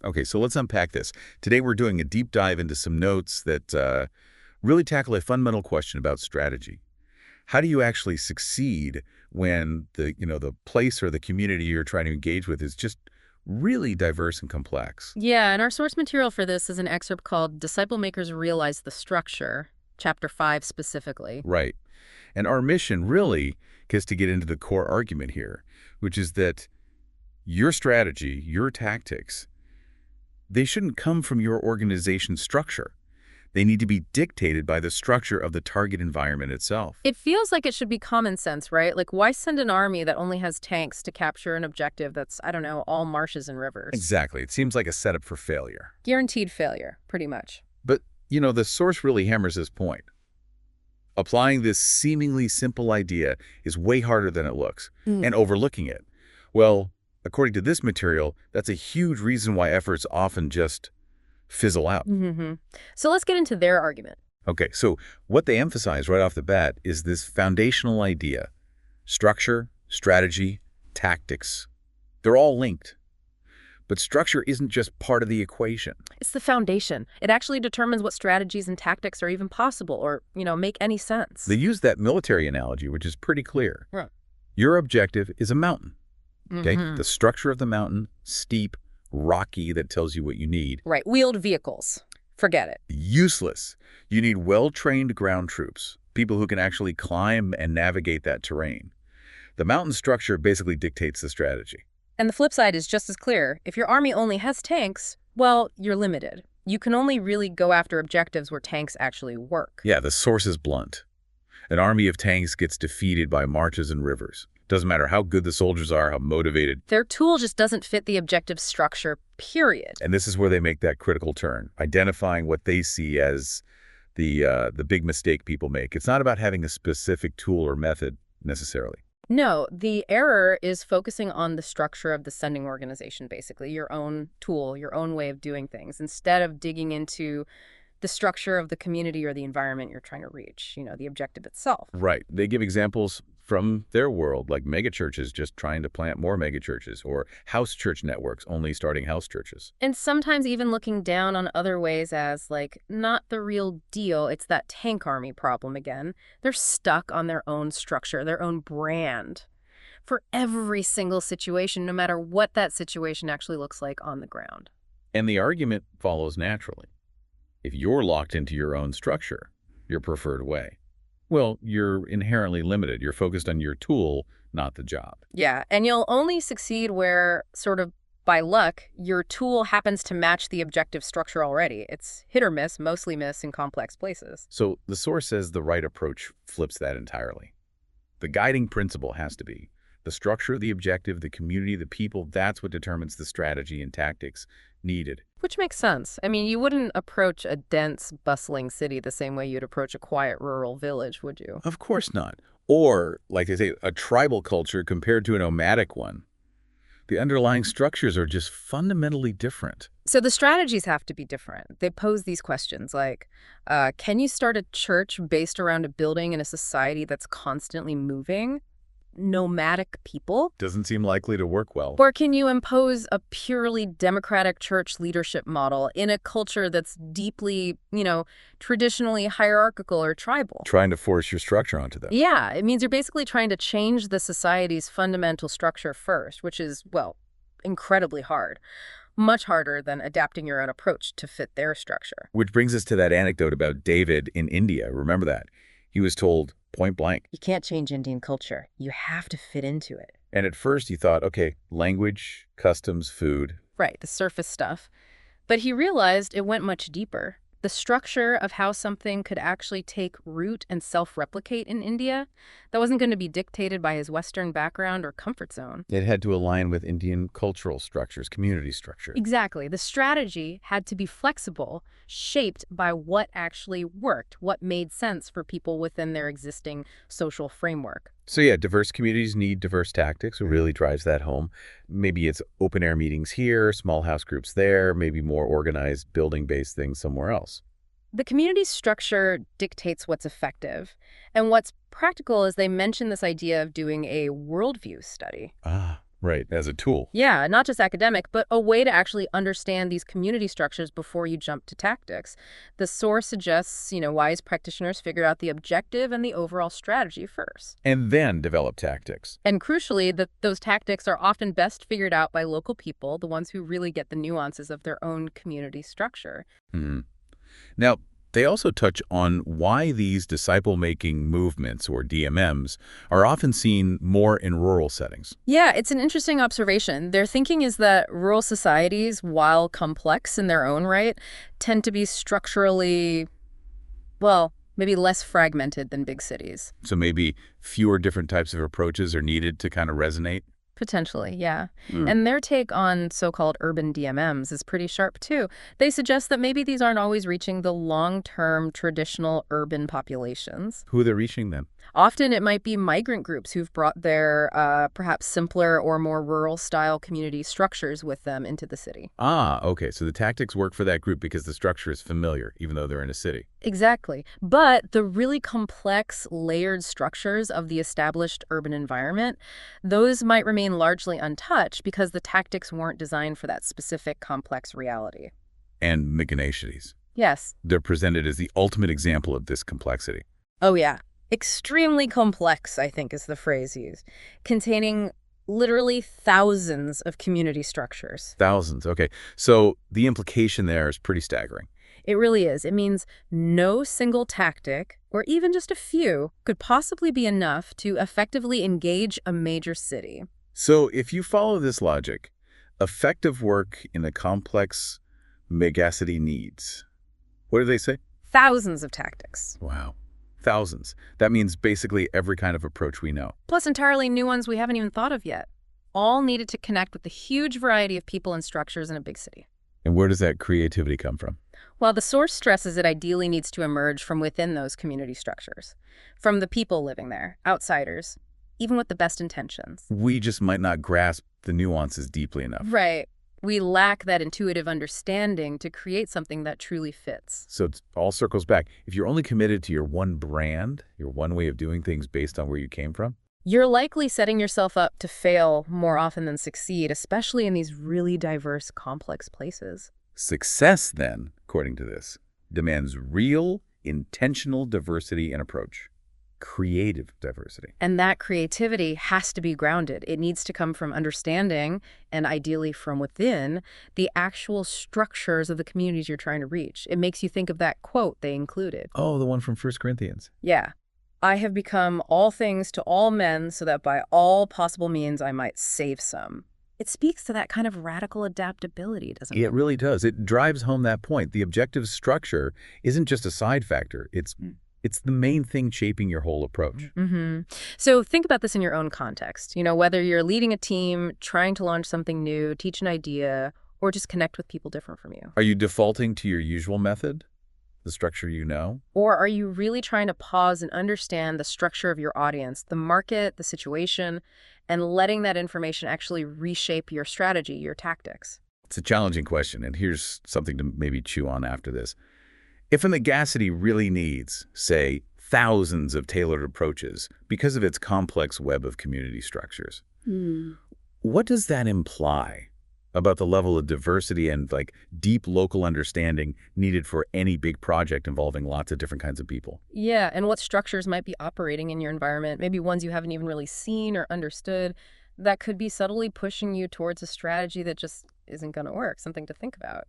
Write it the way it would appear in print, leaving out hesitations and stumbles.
Okay, so let's unpack this. Today we're doing a deep dive into some notes that really tackle a fundamental question about strategy. How do you actually succeed when the place or the community you're trying to engage with is just really diverse and complex? Yeah, and our source material for this is an excerpt called Disciple Makers Realize the Structure, Chapter 5 specifically. Right. And our mission really is to get into the core argument here, which is that your strategy, your tactics, they shouldn't come from your organization's structure. They need to be dictated by the structure of the target environment itself. It feels like it should be common sense, right? Like, why send an army that only has tanks to capture an objective that's, I don't know, all marshes and rivers? Exactly. It seems like a setup for failure. Guaranteed failure, pretty much. But, the source really hammers this point. Applying this seemingly simple idea is way harder than it looks, and overlooking it, well, according to this material, that's a huge reason why efforts often just fizzle out. So let's get into their argument. Okay, so what they emphasize right off the bat is this foundational idea. Structure, strategy, tactics. They're all linked. But structure isn't just part of the equation. It's the foundation. It actually determines what strategies and tactics are even possible or, make any sense. They use that military analogy, which is pretty clear. Right. Your objective is a mountain. Okay? The structure of the mountain, steep, rocky, that tells you what you need. Right. Wheeled vehicles. Forget it. Useless. You need well-trained ground troops, people who can actually climb and navigate that terrain. The mountain structure basically dictates the strategy. And the flip side is just as clear. If your army only has tanks, well, you're limited. You can only really go after objectives where tanks actually work. Yeah, the source is blunt. An army of tanks gets defeated by marshes and rivers. Doesn't matter how good the soldiers are, how motivated. Their tool just doesn't fit the objective structure, period. And this is where they make that critical turn, identifying what they see as the big mistake people make. It's not about having a specific tool or method, necessarily. No, the error is focusing on the structure of the sending organization, basically, your own tool, your own way of doing things, instead of digging into the structure of the community or the environment you're trying to reach, the objective itself. Right. They give examples from their world, like megachurches just trying to plant more megachurches, or house church networks only starting house churches. And sometimes even looking down on other ways as, not the real deal. It's that tank army problem again. They're stuck on their own structure, their own brand for every single situation, no matter what that situation actually looks like on the ground. And the argument follows naturally. If you're locked into your own structure, your preferred way, well, you're inherently limited. You're focused on your tool, not the job. Yeah, and you'll only succeed where, sort of by luck, your tool happens to match the objective structure already. It's hit or miss, mostly miss in complex places. So the source says the right approach flips that entirely. The guiding principle has to be the structure, the objective, the community, the people. That's what determines the strategy and tactics needed. Which makes sense. I mean, you wouldn't approach a dense, bustling city the same way you'd approach a quiet rural village, would you? Of course not. Or, like they say, a tribal culture compared to a nomadic one. The underlying structures are just fundamentally different. So the strategies have to be different. They pose these questions like, can you start a church based around a building in a society that's constantly moving? Nomadic people? Doesn't seem likely to work well. Or can you impose a purely democratic church leadership model in a culture that's deeply, traditionally hierarchical or tribal? Trying to force your structure onto them. Yeah, it means you're basically trying to change the society's fundamental structure first, which is, well, incredibly hard. Much harder than adapting your own approach to fit their structure. Which brings us to that anecdote about David in India. Remember that? He was told point blank. You can't change Indian culture. You have to fit into it. And at first he thought, okay, language, customs, food. Right, the surface stuff. But he realized it went much deeper. The structure of how something could actually take root and self-replicate in India, that wasn't going to be dictated by his Western background or comfort zone. It had to align with Indian cultural structures, community structure. Exactly. The strategy had to be flexible, shaped by what actually worked, what made sense for people within their existing social framework. So yeah, diverse communities need diverse tactics. It really drives that home. Maybe it's open air meetings here, small house groups there, maybe more organized building-based things somewhere else. The community structure dictates what's effective. And what's practical is they mention this idea of doing a worldview study. Ah, Right, as a tool. Yeah, not just academic, but a way to actually understand these community structures before you jump to tactics. The source suggests, wise practitioners figure out the objective and the overall strategy first. And then develop tactics. And crucially, those tactics are often best figured out by local people, the ones who really get the nuances of their own community structure. Hmm. Now, they also touch on why these disciple-making movements, or DMMs, are often seen more in rural settings. Yeah, it's an interesting observation. Their thinking is that rural societies, while complex in their own right, tend to be structurally, well, maybe less fragmented than big cities. So maybe fewer different types of approaches are needed to kind of resonate? Potentially, yeah. Hmm. And their take on so-called urban DMMs is pretty sharp, too. They suggest that maybe these aren't always reaching the long-term traditional urban populations. Who are they reaching then? Often it might be migrant groups who've brought their perhaps simpler or more rural-style community structures with them into the city. Ah, okay. So the tactics work for that group because the structure is familiar, even though they're in a city. Exactly. But the really complex, layered structures of the established urban environment, those might remain largely untouched because the tactics weren't designed for that specific complex reality. And machinations. Yes. They're presented as the ultimate example of this complexity. Oh, yeah. Extremely complex, I think, is the phrase used, containing literally thousands of community structures. Thousands. Okay. So the implication there is pretty staggering. It really is. It means no single tactic, or even just a few, could possibly be enough to effectively engage a major city. So if you follow this logic, effective work in a complex megacity needs, what do they say? Thousands of tactics. Wow. Thousands. That means basically every kind of approach we know. Plus entirely new ones we haven't even thought of yet. All needed to connect with the huge variety of people and structures in a big city. And where does that creativity come from? Well, the source stresses it ideally needs to emerge from within those community structures, from the people living there, outsiders, even with the best intentions. We just might not grasp the nuances deeply enough. Right. We lack that intuitive understanding to create something that truly fits. So it all circles back. If you're only committed to your one brand, your one way of doing things based on where you came from, You're likely setting yourself up to fail more often than succeed, especially in these really diverse, complex places. success then, according to this, demands real, intentional diversity in approach. Creative diversity. And that creativity has to be grounded. It needs to come from understanding, and ideally from within, the actual structures of the communities you're trying to reach. It makes you think of that quote they included. Oh, the one from 1 Corinthians. Yeah. I have become all things to all men so that by all possible means I might save some. It speaks to that kind of radical adaptability, doesn't it? It really does. It drives home that point. The objective structure isn't just a side factor. It's the main thing shaping your whole approach. Mm-hmm. So think about this in your own context. Whether you're leading a team, trying to launch something new, teach an idea, or just connect with people different from you. Are you defaulting to your usual method, the structure you know? Or are you really trying to pause and understand the structure of your audience, the market, the situation, and letting that information actually reshape your strategy, your tactics? It's a challenging question, and here's something to maybe chew on after this. If a megacity really needs, say, thousands of tailored approaches because of its complex web of community structures, what does that imply about the level of diversity and deep local understanding needed for any big project involving lots of different kinds of people? Yeah, and what structures might be operating in your environment, maybe ones you haven't even really seen or understood, that could be subtly pushing you towards a strategy that just isn't going to work, something to think about.